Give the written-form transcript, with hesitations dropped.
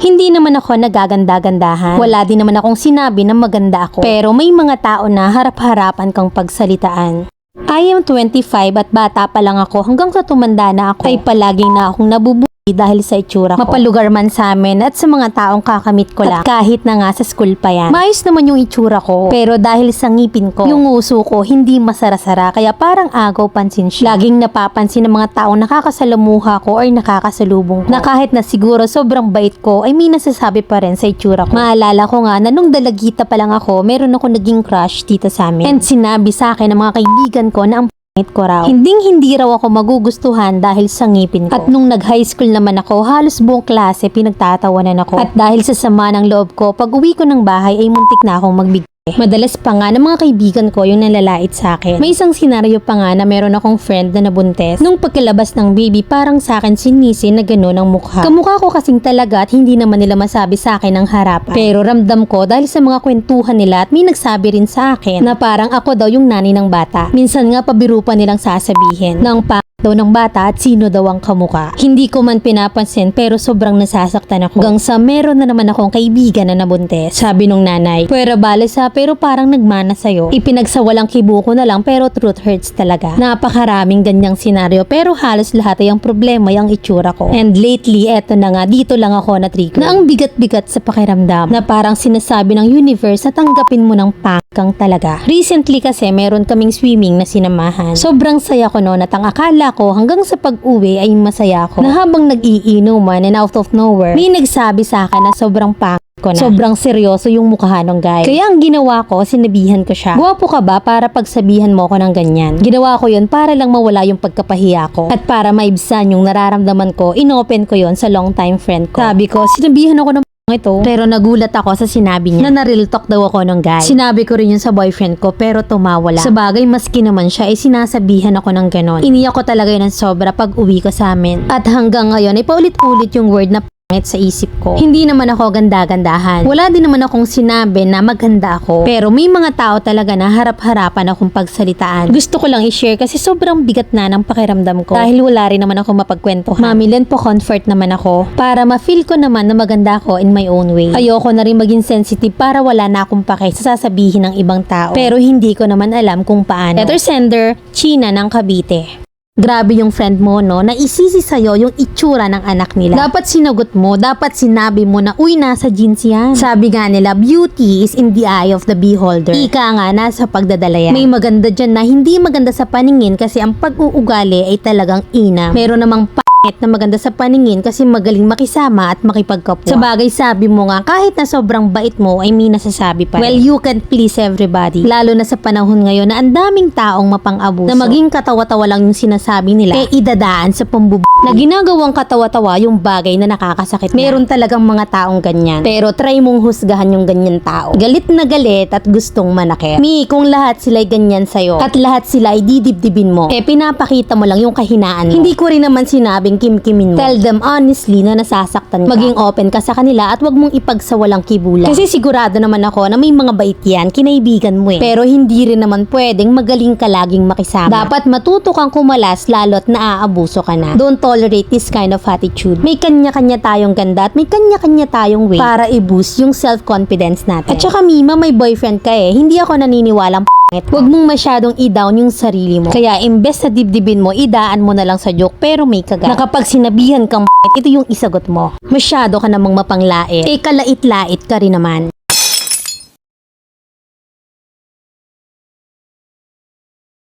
Hindi naman ako nagaganda-gandahan. Wala din naman akong sinabi na maganda ako. Pero may mga tao na harap-harapan kang pagsalitaan. I am 25 at bata pa lang ako hanggang sa tumanda na ako ay palaging na akong nabubuhay dahil sa itsura ko. Mapalugar man sa amin at sa mga taong kakamit ko lang. At kahit na nga sa school pa yan. Maayos naman yung itsura ko. Pero dahil sa ngipin ko, yung uso ko hindi masarasara kaya parang agaw pansin siya. Laging napapansin ng mga taong nakakasalamuha ko or nakakasalubong ko. Na kahit na siguro sobrang bait ko ay may nasasabi pa rin sa itsura ko. Maalala ko nga na nung dalagita pa lang ako, meron ako naging crush dito sa amin. And sinabi sa akin ng mga kaibigan ko na ang ko raw. Hindi raw ako magugustuhan dahil sa ngipin ko. At nung nag-high school naman ako, halos buong klase pinagtatawanan ako. At dahil sa sama ng loob ko, pag uwi ko ng bahay ay muntik na akong magbigay. Madalas pa nga ng mga kaibigan ko yung nalalait sa akin. May isang senaryo pa nga na meron akong friend na nabuntes. Nung pagkalabas ng baby, parang sa akin sinisi na gano'n ang mukha. Kamukha ko kasing talaga at hindi naman nila masabi sa akin ang harapan. Pero ramdam ko dahil sa mga kwentuhan nila at may nagsabi rin sa akin na parang ako daw yung nanay ng bata. Minsan nga pabiro pa nilang sasabihin ng daw ng bata at sino daw ang kamuka. Hindi ko man pinapansin pero sobrang nasasaktan ako. Hanggang sa meron na naman akong kaibigan na nabuntes. Sabi nung nanay, "Pwera bale sa pero parang nagmana sa'yo." Ipinagsawalang kibo ko na lang pero truth hurts talaga. Napakaraming ganyang senaryo pero halos lahat ay ang problema yung itsura ko. And lately, eto na nga, dito lang ako na-trigger. Na ang bigat-bigat sa pakiramdam. Na parang sinasabi ng universe na tanggapin mo ng kang talaga. Recently kasi meron kaming swimming na sinamahan. Sobrang saya ko noon at ang akala ko hanggang sa pag-uwi ay masaya ako. Na habang nag-iinuman and out of nowhere, may nagsabi sa akin na sobrang ko na. Sobrang seryoso yung mukha ng guy. Kaya ang ginawa ko, sinabihan ko siya, "Guwapo ka ba para pagsabihan mo ko ng ganyan?" Ginawa ko yun para lang mawala yung pagkapahiya ko. At para maibsan yung nararamdaman ko, inopen ko yun sa long time friend ko. Sabi ko, sinabihan ako ng ito. Pero nagulat ako sa sinabi niya na na-real talk daw ako ng guy. Sinabi ko rin yun sa boyfriend ko pero tumawala. Sa bagay maski naman siya ay sinasabihan ako ng ganon. Iniyak ko talaga yun ng sobra pag uwi ko sa amin. At hanggang ngayon ay paulit-ulit yung word na sa isip ko. Hindi naman ako ganda-gandahan. Wala din naman akong sinabi na maganda ako. Pero may mga tao talaga na harap-harapan akong pagsalitaan. Gusto ko lang i-share kasi sobrang bigat na ng pakiramdam ko. Dahil wala rin naman ako mapagkwentuhan. Mamilan po comfort naman ako para ma-feel ko naman na maganda ako in my own way. Ayoko na rin maging sensitive para wala na akong pake sa sasabihin ng ibang tao. Pero hindi ko naman alam kung paano. Letter sender, China ng Cavite. Grabe yung friend mo, no? Naisisi sa'yo yung itsura ng anak nila. Dapat sinagot mo, dapat sinabi mo na, "Uy, nasa jeans yan." Sabi nga nila, beauty is in the eye of the beholder. Ika nga, nasa pagdadala yan. May maganda dyan na hindi maganda sa paningin kasi ang pag-uugali ay talagang ina. Meron namang na maganda sa paningin kasi magaling makisama at makipagkapwa. Sa bagay sabi mo nga, kahit na sobrang bait mo ay may nasasabi pa rin. Well, you can please everybody. Lalo na sa panahon ngayon na ang daming taong mapang-abuso. Na maging katawa-tawa lang yung sinasabi nila, idadaan sa na ginagawang katawa-tawa yung bagay na nakakasakit. Meron talagang mga taong ganyan. Pero try mong husgahan yung ganyan tao. Galit na galit at gustong manakit. Kung lahat sila'y ganyan sa'yo at lahat sila ay didibdibin mo, pinapakita mo lang yung kahinaan mo. Hindi ko rin naman sinabing kim-kimin mo. Tell them honestly na nasasaktan ka. Maging open ka sa kanila at wag mong ipagsawalang kibulan. Kasi sigurado naman ako na may mga bait yan, kinaibigan mo Pero hindi rin naman pwedeng magaling ka laging makisama. Dapat matuto kang kumalas lalo't naaabuso ka na. Don't tolerate this kind of attitude. May kanya-kanya tayong ganda at may kanya-kanya tayong way para i-boost yung self-confidence natin. At saka Mima, may boyfriend ka Hindi ako naniniwalang Huwag mong masyadong i-down yung sarili mo. Kaya imbes na dibdibin mo, idaan mo na lang sa joke pero may kagat. Na kapag sinabihan kang ito yung isagot mo. Masyado ka namang mapanglait. Kalait-lait ka rin naman.